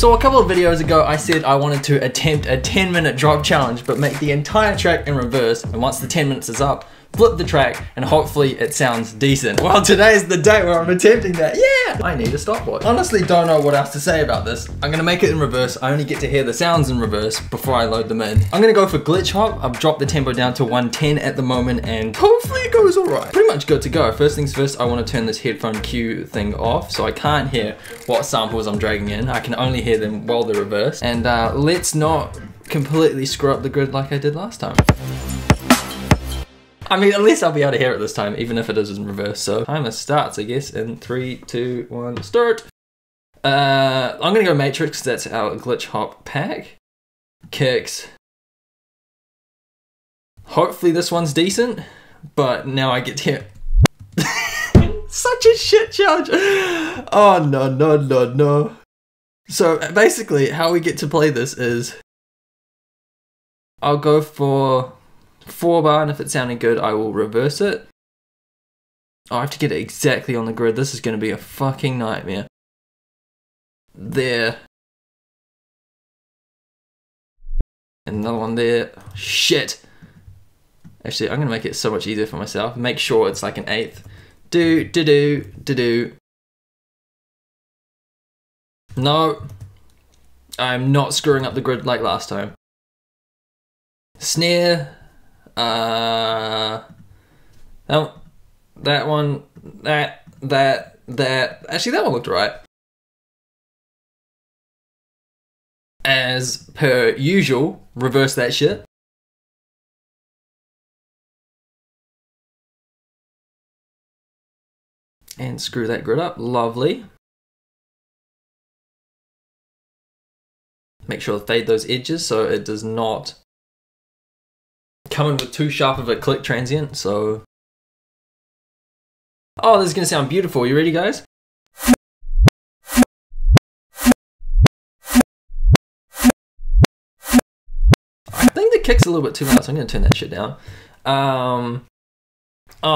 So a couple of videos ago, I said I wanted to attempt a 10-minute drop challenge, but make the entire track in reverse, and once the 10 minutes is up, flip the track, and hopefully it sounds decent. Well, today's the day where I'm attempting that. Yeah! I need a stopwatch. Honestly, don't know what else to say about this. I'm gonna make it in reverse. I only get to hear the sounds in reverse before I load them in. I'm gonna go for glitch hop. I've dropped the tempo down to 110 at the moment, and hopefully it goes alright. Pretty much good to go. First things first, I wanna turn this headphone cue thing off, so I can't hear what samples I'm dragging in. I can only hear them while they're reversed. And let's not completely screw up the grid like I did last time. I mean, at least I'll be able to hear it this time, even if it is in reverse. So timer starts, I guess, in 3, 2, 1, start. I'm gonna go Matrix, that's our glitch hop pack. Kicks. Hopefully this one's decent, but now I get to hear such a shit challenge. Oh no, no, no, no. So basically, how we get to play this is I'll go for 4-bar, and if it's sounding good, I will reverse it. Oh, I have to get it exactly on the grid. This is going to be a fucking nightmare. There. Another one there. Shit. Actually, I'm going to make it so much easier for myself. Make sure it's like an 1/8. Do, do, do, do, do. No. I'm not screwing up the grid like last time. Snare. Oh, that one, that. Actually, that one looked right. As per usual, reverse that shit. And screw that grid up. Lovely. Make sure to fade those edges so it does not come in with too sharp of a click transient, so... Oh, this is gonna sound beautiful. You ready, guys? I think the kick's a little bit too loud, so I'm gonna turn that shit down. Oh,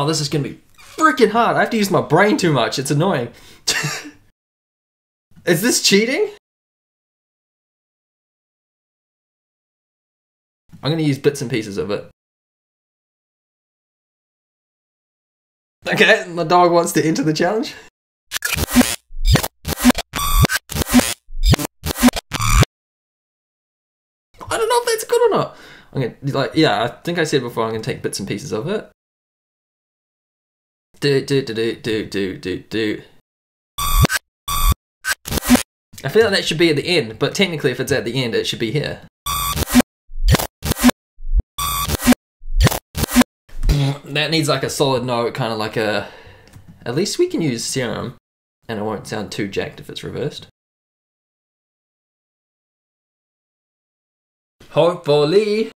this is gonna be freaking hard. I have to use my brain too much. It's annoying. Is this cheating? I'm going to use bits and pieces of it. Okay, my dog wants to enter the challenge. I don't know if that's good or not. I'm going to, like, yeah, I think I said before I'm going to take bits and pieces of it. Do. I feel like that should be at the end, but technically if it's at the end, it should be here. That needs like a solid note, kind of like a... At least we can use serum, and it won't sound too jacked if it's reversed. Hopefully.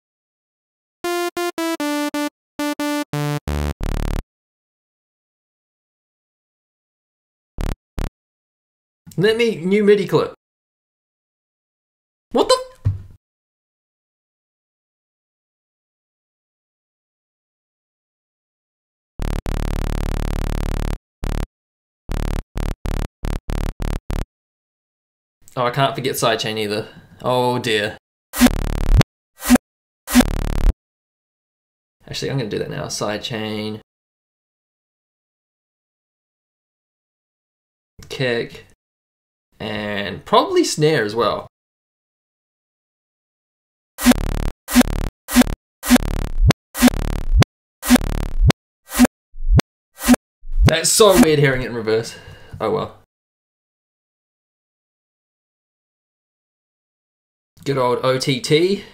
Let me... New MIDI clip. What the... Oh, I can't forget sidechain either. Oh dear. Actually, I'm going to do that now. Sidechain. Kick. And probably snare as well. That's so weird hearing it in reverse. Oh well. Good old OTT.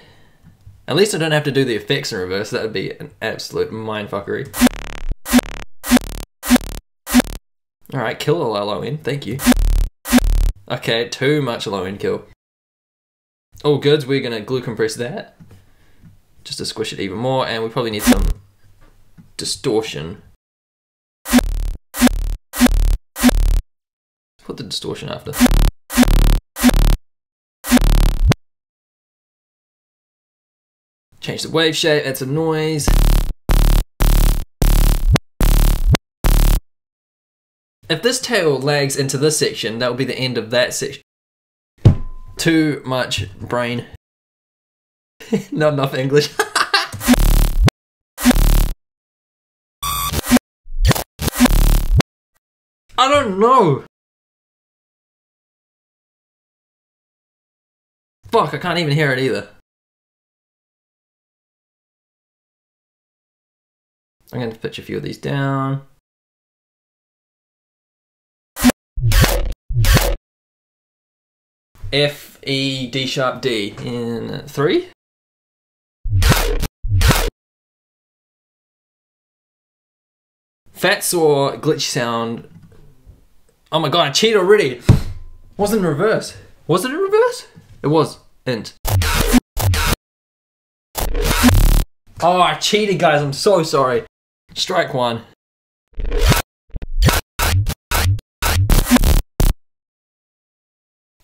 At least I don't have to do the effects in reverse. That would be an absolute mindfuckery. Alright, kill all our low end. Thank you. Okay, too much low end kill. All goods, we're going to glue compress that. Just to squish it even more. And we probably need some distortion. Put the distortion after. Change the wave shape, add some noise. If this tail lags into this section, that will be the end of that section. Too much brain. Not enough English. I don't know. Fuck, I can't even hear it either. I'm going to pitch a few of these down. F, E, D sharp, D in 3. Fat saw glitch sound. Oh my god, I cheated already. Wasn't in reverse. Was it in reverse? It was. Int. Oh, I cheated, guys. I'm so sorry. Strike 1.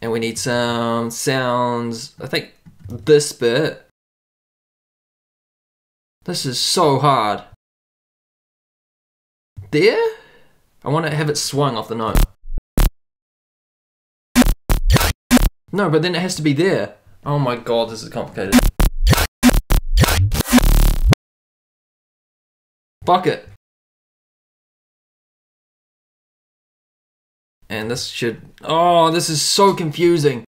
And we need some sounds. I think this bit. This is so hard. There? I want to have it swung off the note. No, but then it has to be there. Oh my god, this is complicated. Fuck it. And this should... Oh, this is so confusing.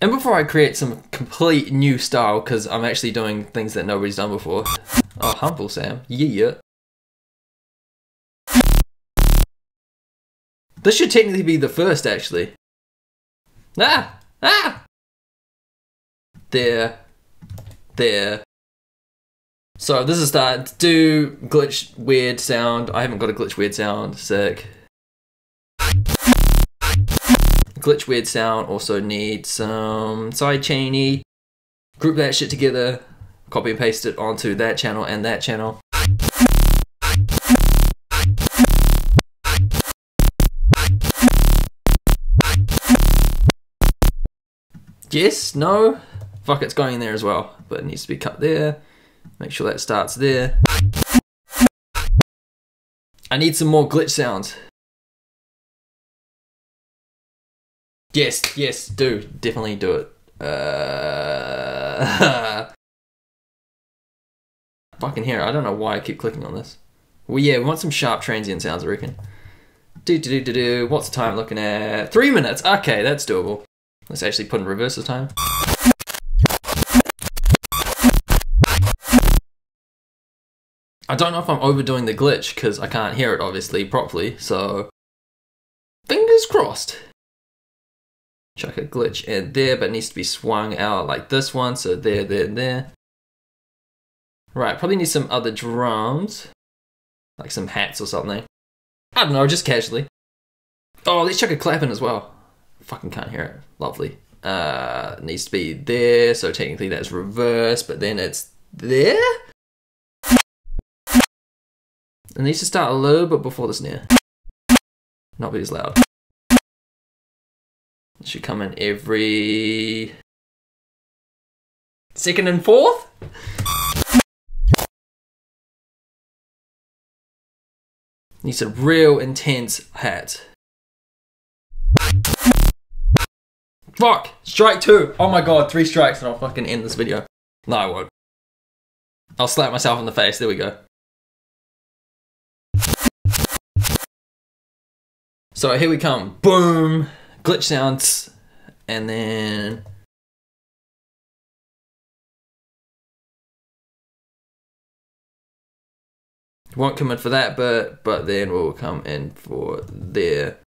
And before I create some complete new style, because I'm actually doing things that nobody's done before. Oh, humble Sam. Yeah. This should technically be the first, actually. Ah! Ah! There. So this is start. Do glitch weird sound. I haven't got a glitch weird sound. Sick. Glitch weird sound also needs some side chainy. Group that shit together. Copy and paste it onto that channel and that channel. Yes, no. Fuck, it's going in there as well, but it needs to be cut there. Make sure that starts there. I need some more glitch sounds. Yes, definitely do it. Fucking hear it. I don't know why I keep clicking on this. Well, yeah, we want some sharp transient sounds, I reckon. What's the time looking at? 3 minutes. Okay, that's doable. Let's actually put in reverse this time. I don't know if I'm overdoing the glitch because I can't hear it obviously properly, so fingers crossed. Chuck a glitch in there, but it needs to be swung out like this one, so there. Right, probably need some other drums, like some hats or something. I don't know, just casually. Oh, let's chuck a clap in as well. Fucking can't hear it. Lovely. It needs to be there, so technically that's reverse, but then it's there? It needs to start a little bit before the snare. Not be as loud. It should come in every... second and fourth? Needs a real intense hat. Fuck! Strike 2! Oh my god, 3 strikes and I'll fucking end this video. No, I won't. I'll slap myself in the face, there we go. So here we come. Boom! Glitch sounds. And then... won't come in for that bit, but then we'll come in for there.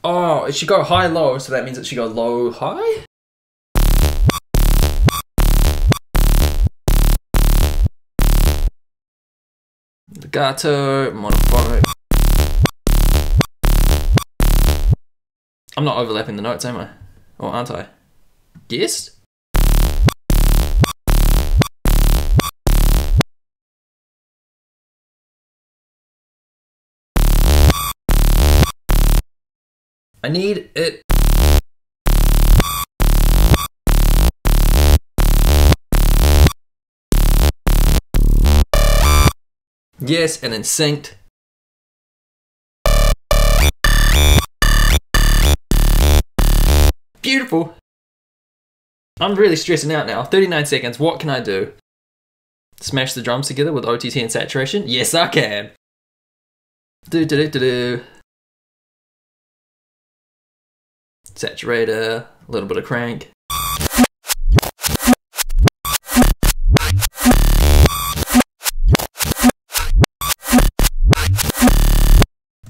Oh, it should go high-low, so that means it should go low-high? Legato, monophonic. I'm not overlapping the notes, am I? Or aren't I? Yes? I need it. Yes, and then synced. Beautiful. I'm really stressing out now. 39 seconds, what can I do? Smash the drums together with OTT and saturation? Yes, I can. Do. Saturator, a little bit of crank.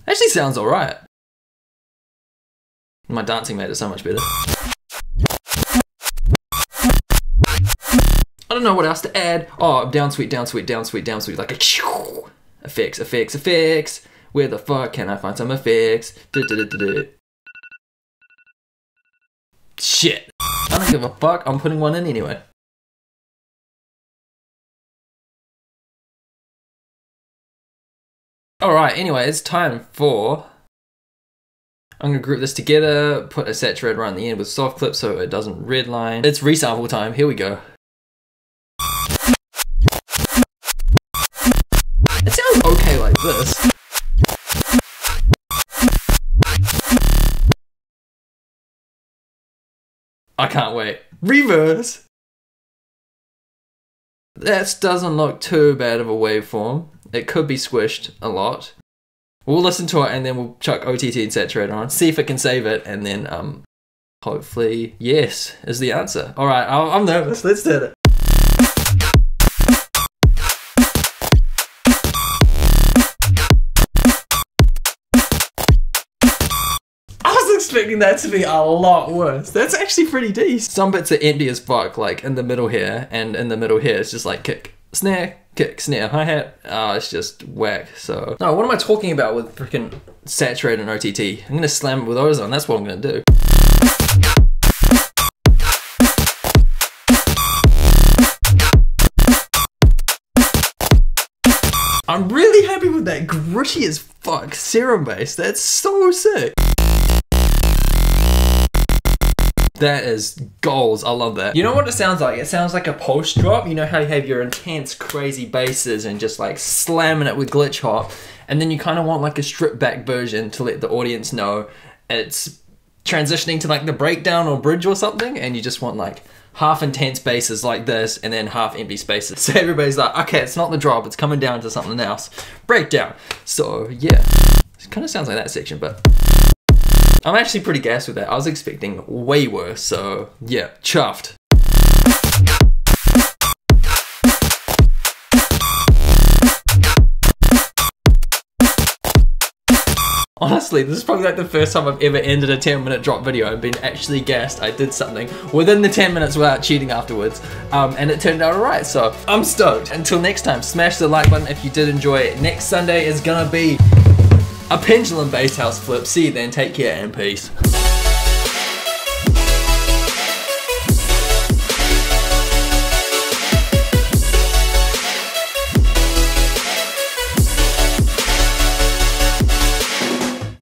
Actually sounds alright. My dancing made it so much better. I don't know what else to add. Oh, down sweet, down sweet, down sweet, down sweet, like a effects. Where the fuck can I find some effects? Shit. I don't give a fuck, I'm putting one in anyway. Alright, anyway, it's time for... I'm gonna group this together, put a saturator around the end with soft clip so it doesn't redline. It's resample time, here we go. It sounds okay like this. I can't wait. Reverse! That doesn't look too bad of a waveform. It could be squished a lot. We'll listen to it and then we'll chuck OTT and saturator on, see if it can save it, and then hopefully yes is the answer. Alright, I'm nervous, let's do it. Expecting that to be a lot worse. That's actually pretty decent. Some bits are empty as fuck, like in the middle here, and in the middle here it's just like kick, snare, hi-hat. It's just whack, so. No, what am I talking about with freaking saturator and OTT? I'm gonna slam it with ozone, that's what I'm gonna do. I'm really happy with that gritty as fuck serum bass. That's so sick. That is goals, I love that. You know what it sounds like? It sounds like a post drop. You know how you have your intense, crazy basses and just like slamming it with glitch hop, and then you kind of want like a stripped back version to let the audience know it's transitioning to like the breakdown or bridge or something, and you just want like half intense basses like this and then half empty spaces. So everybody's like, okay, it's not the drop, it's coming down to something else. Breakdown. So yeah, it kind of sounds like that section, but I'm actually pretty gassed with that. I was expecting way worse, so yeah, chuffed. Honestly, this is probably like the first time I've ever ended a 10-minute drop video and been actually gassed. I did something within the 10 minutes without cheating afterwards, and it turned out alright, so I'm stoked. Until next time, smash the like button if you did enjoy it. Next Sunday is gonna be a pendulum bass house flip. See you then, take care and peace.